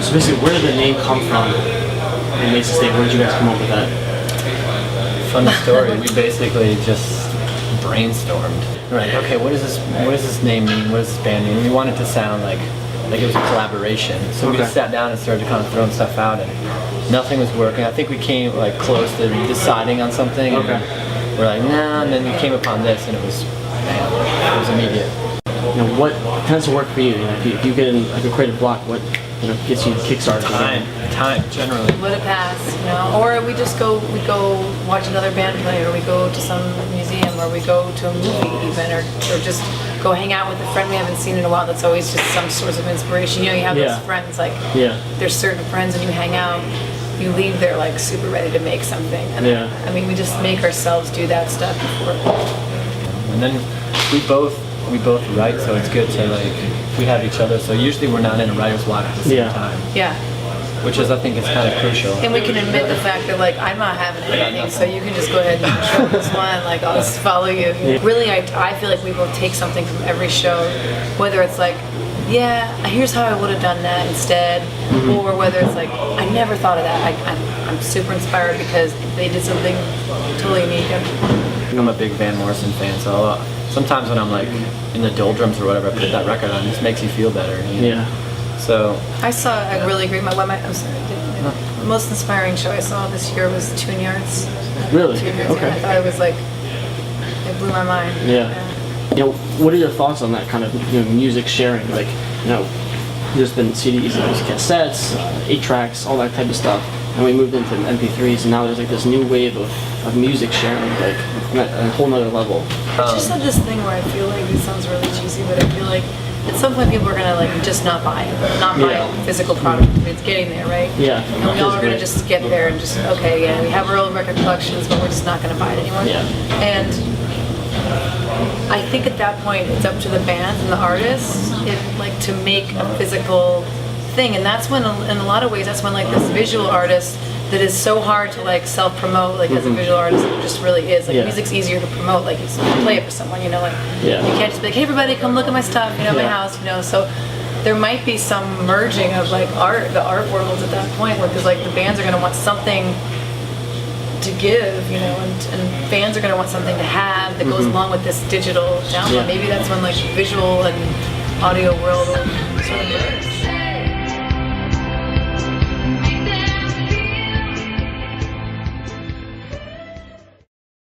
So basically, where did the name come from? And Mason State, where did you guys come up with that? Funny story. We basically just brainstormed. Right. Okay, what does this name mean? What does this band mean? We wanted to sound like it was a collaboration. So we just sat down and started kind of throwing stuff out, and nothing was working. I think we came like close to deciding on something. Okay. And we're like, nah, and then we came upon this, and it was immediate. You know, what tends to work for you? You know, if you get in like a creative block, what gets you kickstarted? Time generally. Let it pass, or we go watch another band play, or we go to some museum, or we go to a movie even, or just go hang out with a friend we haven't seen in a while. That's always just some source of inspiration. You have those friends, like there's certain friends, and you hang out, you leave there like super ready to make something. And I mean, we just make ourselves do that stuff before. And then we both write, so it's good to we have each other. So usually we're not in a writer's block at the same time. Yeah. Which I think is kind of crucial. And we can admit the fact that I'm not having anything, so you can just go ahead and show this one. I'll just follow you. Yeah. Really, I feel like we both take something from every show, whether it's here's how I would have done that instead, or whether it's I never thought of that. I'm super inspired because they did something totally unique. I'm a big Van Morrison fan, so sometimes when I'm in the doldrums or whatever, I put that record on. It just makes you feel better. Yeah. So I saw a really great. The most inspiring show I saw this year was Tune Yards. Really? Okay. I thought it was it blew my mind. Yeah. What are your thoughts on that kind of music sharing? There's been CDs, cassettes, 8-tracks, all that type of stuff, and we moved into MP3s, and now there's this new wave of music sharing, on a whole nother level. I just had this thing where I feel like this sounds really cheesy, but I feel like at some point people are gonna just not buy it, buy a physical product. I mean, it's getting there, right? Yeah. And we all are gonna just get there and just we have our own record collections, but we're just not gonna buy it anymore. Yeah. And I think at that point it's up to the bands and the artists to make a physical thing, and that's when, in a lot of ways, that's when this visual artist that is so hard to self-promote, as a visual artist, it just really is. Music's easier to promote, you play it for someone, you can't just be hey everybody, come look at my stuff, my house, so there might be some merging of the art worlds at that point, where because the bands are going to want something to give, and fans are going to want something to have that goes along with this digital download. Maybe that's when visual and audio world will sort of merge.